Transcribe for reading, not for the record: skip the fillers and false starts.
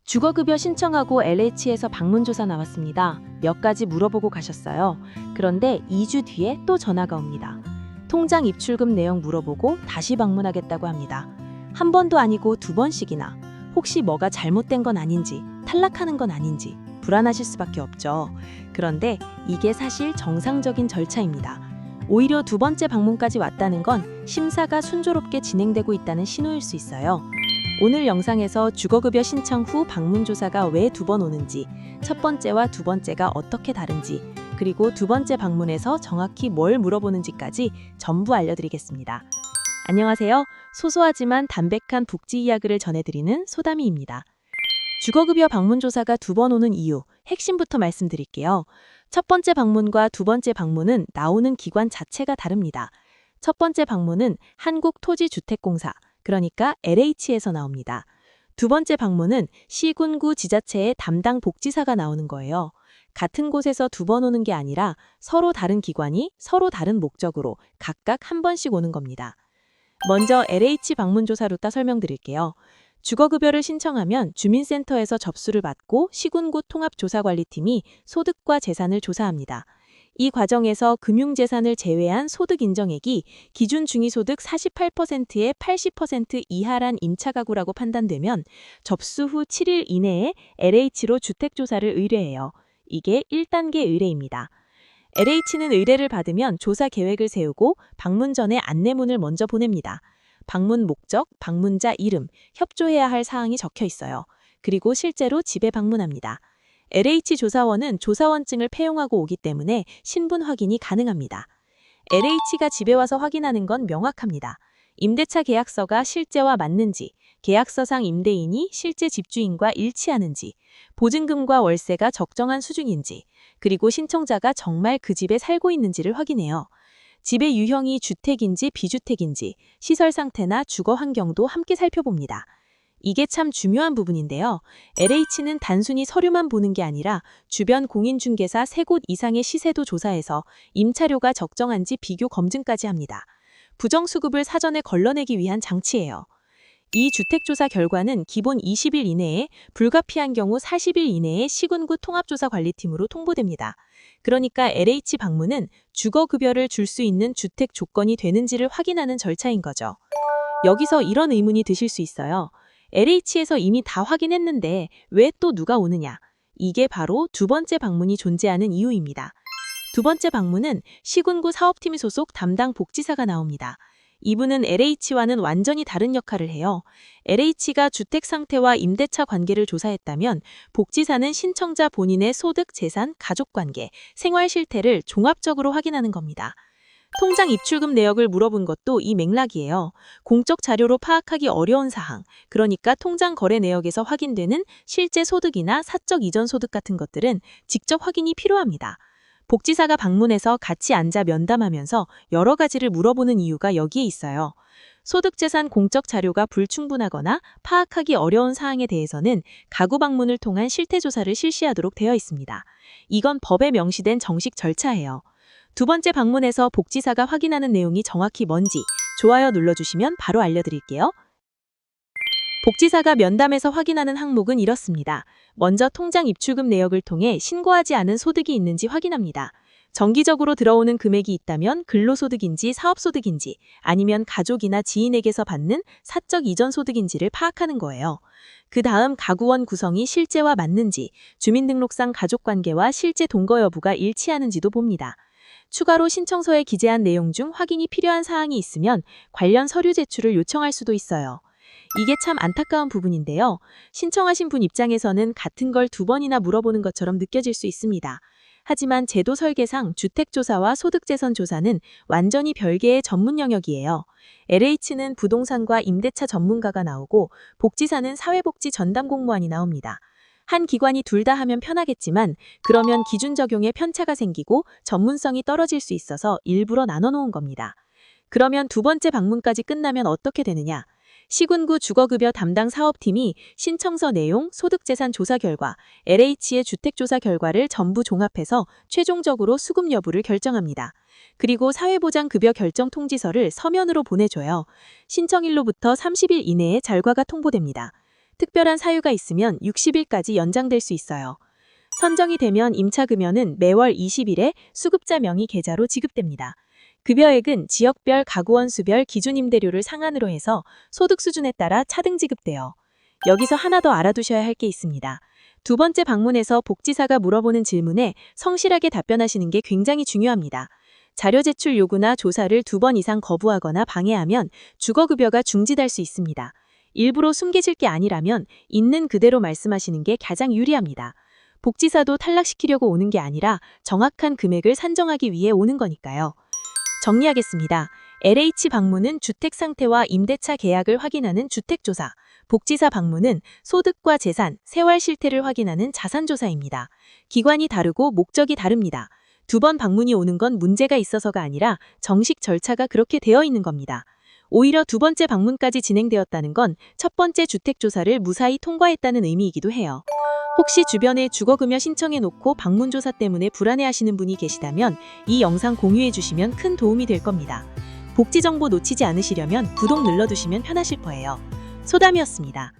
주거급여 신청하고 LH에서 방문조사 나왔습니다. 몇 가지 물어보고 가셨어요. 그런데 2주 뒤에 또 전화가 옵니다. 통장 입출금 내용 물어보고 다시 방문하겠다고 합니다. 한 번도 아니고 두 번씩이나. 혹시 뭐가 잘못된 건 아닌지, 탈락하는 건 아닌지 불안하실 수밖에 없죠. 그런데 이게 사실 정상적인 절차입니다. 오히려 두 번째 방문까지 왔다는 건 심사가 순조롭게 진행되고 있다는 신호일 수 있어요. 오늘 영상에서 주거급여 신청 후 방문조사가 왜 두 번 오는지, 첫 번째와 두 번째가 어떻게 다른지, 그리고 두 번째 방문에서 정확히 뭘 물어보는지까지 전부 알려드리겠습니다. 안녕하세요. 소소하지만 담백한 복지 이야기를 전해드리는 소담이입니다. 주거급여 방문조사가 두 번 오는 이유, 핵심부터 말씀드릴게요. 첫 번째 방문과 두 번째 방문은 나오는 기관 자체가 다릅니다. 첫 번째 방문은 한국토지주택공사, 그러니까 LH에서 나옵니다. 두 번째 방문은 시군구 지자체의 담당 복지사가 나오는 거예요. 같은 곳에서 두 번 오는 게 아니라 서로 다른 기관이 서로 다른 목적으로 각각 한 번씩 오는 겁니다. 먼저 LH 방문조사 루트 설명드릴게요. 주거급여를 신청하면 주민센터에서 접수를 받고 시군구 통합조사관리팀이 소득과 재산을 조사합니다. 이 과정에서 금융재산을 제외한 소득 인정액이 기준 중위소득 48%에 80% 이하란 임차가구라고 판단되면 접수 후 7일 이내에 LH로 주택조사를 의뢰해요. 이게 1단계 의뢰입니다. LH는 의뢰를 받으면 조사 계획을 세우고 방문 전에 안내문을 먼저 보냅니다. 방문 목적, 방문자 이름, 협조해야 할 사항이 적혀 있어요. 그리고 실제로 집에 방문합니다. LH 조사원은 조사원증을 폐용하고 오기 때문에 신분 확인이 가능합니다. LH가 집에 와서 확인하는 건 명확합니다. 임대차 계약서가 실제와 맞는지, 계약서상 임대인이 실제 집주인과 일치하는지, 보증금과 월세가 적정한 수준인지, 그리고 신청자가 정말 그 집에 살고 있는지를 확인해요. 집의 유형이 주택인지 비주택인지, 시설 상태나 주거 환경도 함께 살펴봅니다. 이게 참 중요한 부분인데요. LH는 단순히 서류만 보는 게 아니라 주변 공인중개사 3곳 이상의 시세도 조사해서 임차료가 적정한지 비교 검증까지 합니다. 부정수급을 사전에 걸러내기 위한 장치예요. 이 주택조사 결과는 기본 20일 이내에, 불가피한 경우 40일 이내에 시군구 통합조사관리팀으로 통보됩니다. 그러니까 LH 방문은 주거급여를 줄 수 있는 주택 조건이 되는지를 확인하는 절차인 거죠. 여기서 이런 의문이 드실 수 있어요. LH에서 이미 다 확인했는데 왜 또 누가 오느냐? 이게 바로 두 번째 방문이 존재하는 이유입니다. 두 번째 방문은 시군구 사업팀 소속 담당 복지사가 나옵니다. 이분은 LH와는 완전히 다른 역할을 해요. LH가 주택 상태와 임대차 관계를 조사했다면 복지사는 신청자 본인의 소득, 재산, 가족관계, 생활 실태를 종합적으로 확인하는 겁니다. 통장 입출금 내역을 물어본 것도 이 맥락이에요. 공적 자료로 파악하기 어려운 사항, 그러니까 통장 거래 내역에서 확인되는 실제 소득이나 사적 이전 소득 같은 것들은 직접 확인이 필요합니다. 복지사가 방문해서 같이 앉아 면담하면서 여러 가지를 물어보는 이유가 여기에 있어요. 소득재산 공적 자료가 불충분하거나 파악하기 어려운 사항에 대해서는 가구 방문을 통한 실태조사를 실시하도록 되어 있습니다. 이건 법에 명시된 정식 절차예요. 두 번째 방문에서 복지사가 확인하는 내용이 정확히 뭔지 좋아요 눌러주시면 바로 알려드릴게요. 복지사가 면담에서 확인하는 항목은 이렇습니다. 먼저 통장 입출금 내역을 통해 신고하지 않은 소득이 있는지 확인합니다. 정기적으로 들어오는 금액이 있다면 근로소득인지 사업소득인지 아니면 가족이나 지인에게서 받는 사적 이전 소득인지를 파악하는 거예요. 그 다음 가구원 구성이 실제와 맞는지, 주민등록상 가족관계와 실제 동거 여부가 일치하는지도 봅니다. 추가로 신청서에 기재한 내용 중 확인이 필요한 사항이 있으면 관련 서류 제출을 요청할 수도 있어요. 이게 참 안타까운 부분인데요. 신청하신 분 입장에서는 같은 걸 두 번이나 물어보는 것처럼 느껴질 수 있습니다. 하지만 제도 설계상 주택조사와 소득재산 조사는 완전히 별개의 전문 영역이에요. LH는 부동산과 임대차 전문가가 나오고 복지사는 사회복지 전담 공무원이 나옵니다. 한 기관이 둘 다 하면 편하겠지만 그러면 기준 적용에 편차가 생기고 전문성이 떨어질 수 있어서 일부러 나눠놓은 겁니다. 그러면 두 번째 방문까지 끝나면 어떻게 되느냐? 시군구 주거급여 담당 사업팀이 신청서 내용, 소득재산 조사 결과, LH의 주택조사 결과를 전부 종합해서 최종적으로 수급 여부를 결정합니다. 그리고 사회보장급여 결정 통지서를 서면으로 보내줘요. 신청일로부터 30일 이내에 결과가 통보됩니다. 특별한 사유가 있으면 60일까지 연장될 수 있어요. 선정이 되면 임차급여는 매월 20일에 수급자 명의 계좌로 지급됩니다. 급여액은 지역별 가구원 수별 기준 임대료를 상한으로 해서 소득 수준에 따라 차등 지급돼요. 여기서 하나 더 알아두셔야 할 게 있습니다. 두 번째 방문에서 복지사가 물어보는 질문에 성실하게 답변하시는 게 굉장히 중요합니다. 자료 제출 요구나 조사를 2번 이상 거부하거나 방해하면 주거급여가 중지될 수 있습니다. 일부러 숨기실 게 아니라면 있는 그대로 말씀하시는 게 가장 유리합니다. 복지사도 탈락시키려고 오는 게 아니라 정확한 금액을 산정하기 위해 오는 거니까요. 정리하겠습니다. LH 방문은 주택 상태와 임대차 계약을 확인하는 주택조사, 복지사 방문은 소득과 재산, 생활 실태를 확인하는 자산조사입니다. 기관이 다르고 목적이 다릅니다. 2번 방문이 오는 건 문제가 있어서가 아니라 정식 절차가 그렇게 되어 있는 겁니다. 오히려 2번째 방문까지 진행되었다는 건 첫 번째 주택조사를 무사히 통과했다는 의미이기도 해요. 혹시 주변에 주거급여 신청해놓고 방문조사 때문에 불안해하시는 분이 계시다면 이 영상 공유해주시면 큰 도움이 될 겁니다. 복지 정보 놓치지 않으시려면 구독 눌러두시면 편하실 거예요. 소담이었습니다.